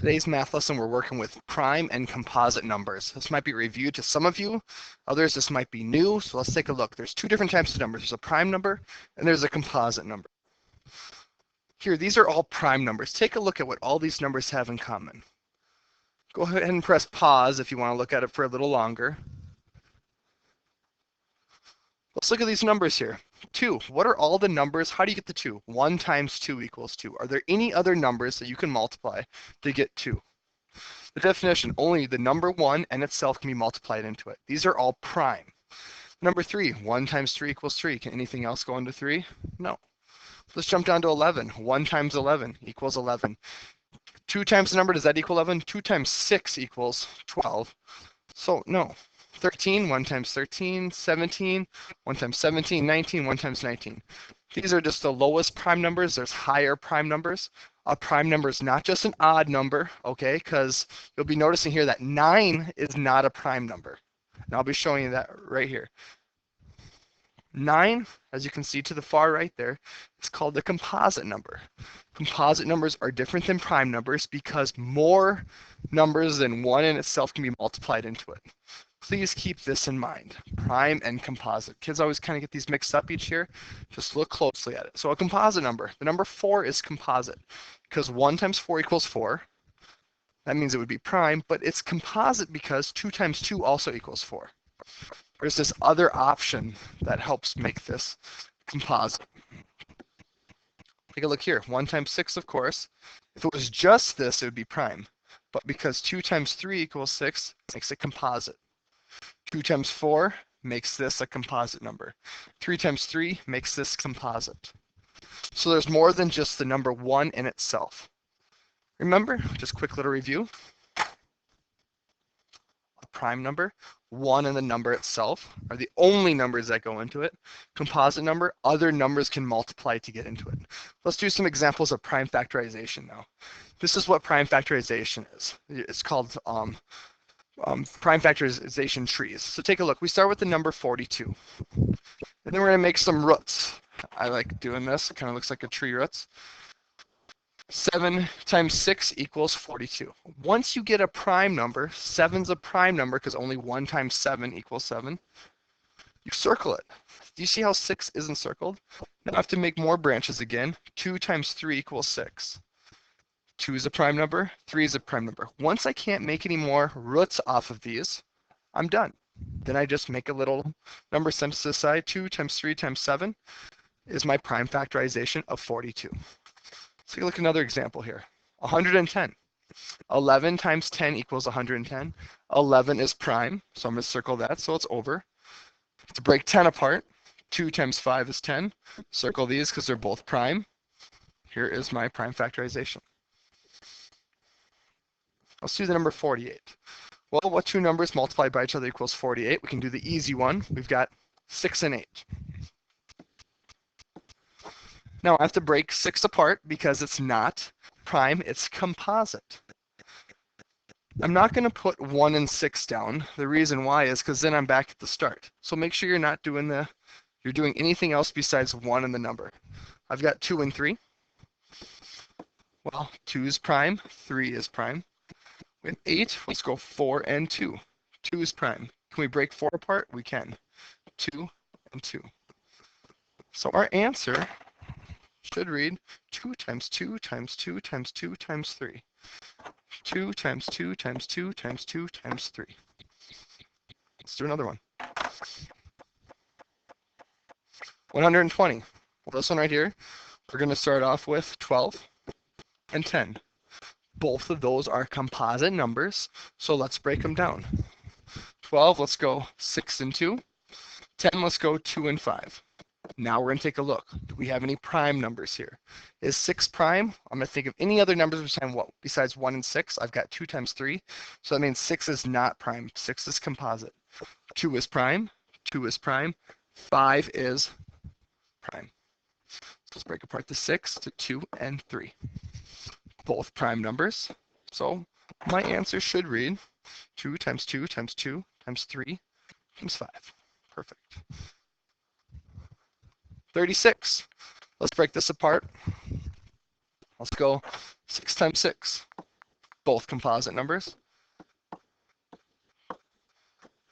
Today's math lesson, we're working with prime and composite numbers. This might be reviewed to some of you, others this might be new, so let's take a look. There's two different types of numbers. There's a prime number and there's a composite number. Here, these are all prime numbers. Take a look at what all these numbers have in common. Go ahead and press pause if you want to look at it for a little longer. Let's look at these numbers here. 2, what are all the numbers? How do you get the 2? 1 times 2 equals 2. Are there any other numbers that you can multiply to get 2? The definition, only the number 1 and itself can be multiplied into it. These are all prime. Number 3, 1 times 3 equals 3. Can anything else go into 3? No. Let's jump down to 11. 1 times 11 equals 11. 2 times the number, does that equal 11? 2 times 6 equals 12. So no. 13, 1 times 13, 17, 1 times 17, 19, 1 times 19. These are just the lowest prime numbers. There's higher prime numbers. A prime number is not just an odd number, okay? Because you'll be noticing here that 9 is not a prime number. And I'll be showing you that right here. 9, as you can see to the far right there, is called the composite number. Composite numbers are different than prime numbers because more numbers than 1 in itself can be multiplied into it. Please keep this in mind, prime and composite. Kids always kind of get these mixed up each year. Just look closely at it. So a composite number, the number 4 is composite because 1 times 4 equals 4. That means it would be prime, but it's composite because 2 times 2 also equals 4. There's this other option that helps make this composite. Take a look here, 1 times 6, of course. If it was just this, it would be prime. But because 2 times 3 equals 6, it makes it composite. 2 times 4 makes this a composite number. 3 times 3 makes this composite. So there's more than just the number 1 in itself. Remember, just quick little review. A prime number, 1 and the number itself are the only numbers that go into it. Composite number, other numbers can multiply to get into it. Let's do some examples of prime factorization now. This is what prime factorization is. It's called prime factorization trees. So take a look. We start with the number 42. And then we're going to make some roots. I like doing this. It kind of looks like a tree roots. 7 times 6 equals 42. Once you get a prime number, 7's a prime number because only 1 times 7 equals 7. You circle it. Do you see how 6 isn't circled? Now I have to make more branches again. 2 times 3 equals 6. 2 is a prime number, 3 is a prime number. Once I can't make any more roots off of these, I'm done. Then I just make a little number sent to the side. 2 times 3 times 7 is my prime factorization of 42. Let's take a look at another example here. 110. 11 times 10 equals 110. 11 is prime, so I'm going to circle that so it's over. To break 10 apart, 2 times 5 is 10. Circle these because they're both prime. Here is my prime factorization. Let's do the number 48. Well, what two numbers multiplied by each other equals 48? We can do the easy one. We've got 6 and 8. Now I have to break 6 apart because it's not prime, it's composite. I'm not going to put 1 and 6 down. The reason why is because then I'm back at the start. So make sure you're not doing you're doing anything else besides 1 and the number. I've got 2 and 3. Well, 2 is prime, 3 is prime. With 8, let's go 4 and 2. 2 is prime. Can we break 4 apart? We can. 2 and 2. So our answer should read 2 times 2 times 2 times 2 times 3. 2 times 2 times 2 times 2 times 3. Let's do another one. 120. Well, this one right here, we're going to start off with 12 and 10. Both of those are composite numbers, so let's break them down. 12, let's go 6 and 2. 10, let's go 2 and 5. Now we're going to take a look. Do we have any prime numbers here? Is 6 prime? I'm going to think of any other numbers besides 1 and 6. I've got 2 times 3, so that means 6 is not prime. 6 is composite. 2 is prime. 2 is prime. 5 is prime. So let's break apart the 6 to 2 and 3. Both prime numbers. So my answer should read 2 times 2 times 2 times 3 times 5. Perfect. 36. Let's break this apart. Let's go 6 times 6. both composite numbers.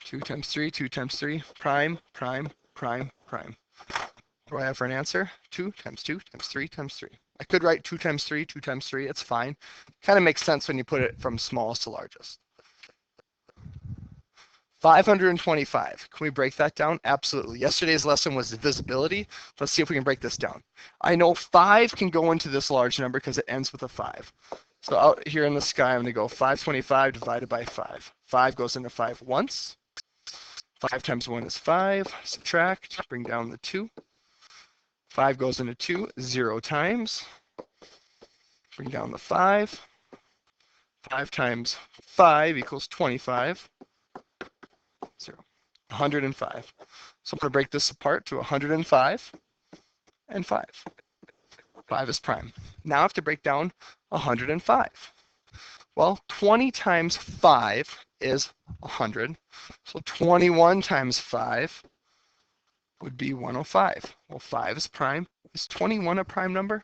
2 times 3, 2 times 3, prime, prime, prime, prime. What do I have for an answer? 2 times 2 times 3 times 3. I could write 2 times 3, 2 times 3. It's fine. Kind of makes sense when you put it from smallest to largest. 525. Can we break that down? Absolutely. Yesterday's lesson was divisibility. Let's see if we can break this down. I know 5 can go into this large number because it ends with a 5. So out here in the sky, I'm going to go 525 divided by 5. 5 goes into 5 once. 5 times 1 is 5. Subtract. Bring down the 2. 5 goes into 2 0 times. Bring down the 5. 5 times 5 equals 25. 0. 105. So I'm going to break this apart to 105 and 5. 5 is prime. Now I have to break down 105. Well, 20 times 5 is 100. So 21 times 5 would be 105. Well, 5 is prime. Is 21 a prime number?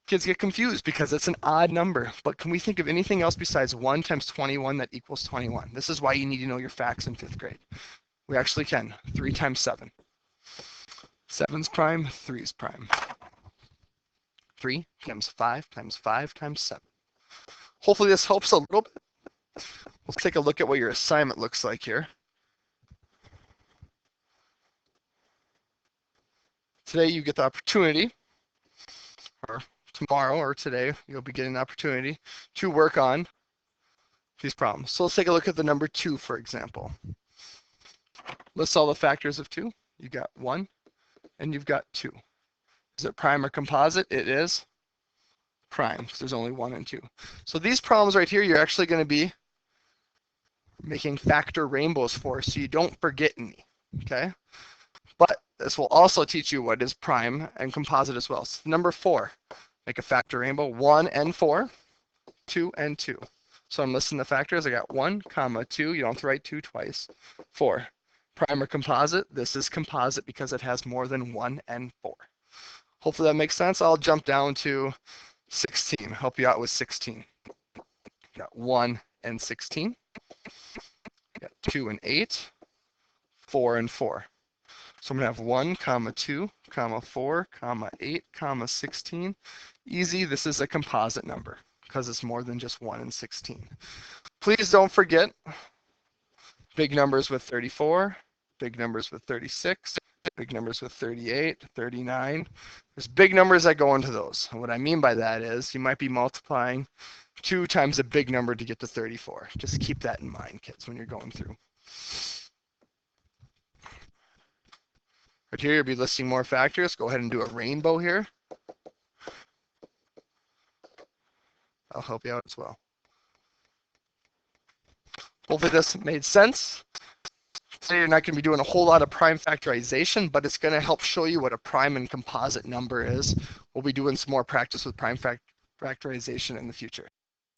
Kids get confused because it's an odd number. But can we think of anything else besides 1 times 21 that equals 21? This is why you need to know your facts in 5th grade. We actually can. 3 times 7. 7's prime, 3's prime. 3 times 5 times 5 times 7. Hopefully this helps a little bit. Let's take a look at what your assignment looks like here. Today you get the opportunity, or tomorrow or today, you'll be getting an opportunity to work on these problems. So let's take a look at the number 2, for example. List all the factors of 2. You got 1 and you've got 2. Is it prime or composite? It is prime because there's only 1 and 2. So these problems right here, you're actually going to be making factor rainbows for, so you don't forget any, okay? But this will also teach you what is prime and composite as well. So number 4, make a factor rainbow, 1 and 4, 2 and 2. So I'm listing the factors. I got 1, comma 2. You don't have to write 2 twice. 4, prime or composite? This is composite because it has more than 1 and 4. Hopefully that makes sense. I'll jump down to 16. Help you out with 16. Got 1 and 16. Got 2 and 8. 4 and 4. So I'm going to have 1, comma 2, comma 4, comma 8, comma 16. Easy. This is a composite number because it's more than just 1 and 16. Please don't forget big numbers with 34, big numbers with 36, big numbers with 38, 39. There's big numbers that go into those. And what I mean by that is you might be multiplying 2 times a big number to get to 34. Just keep that in mind, kids, when you're going through. Right here, you'll be listing more factors. Go ahead and do a rainbow here. I'll help you out as well. Hopefully this made sense. Today you're not going to be doing a whole lot of prime factorization, but it's going to help show you what a prime and composite number is. We'll be doing some more practice with prime factorization in the future.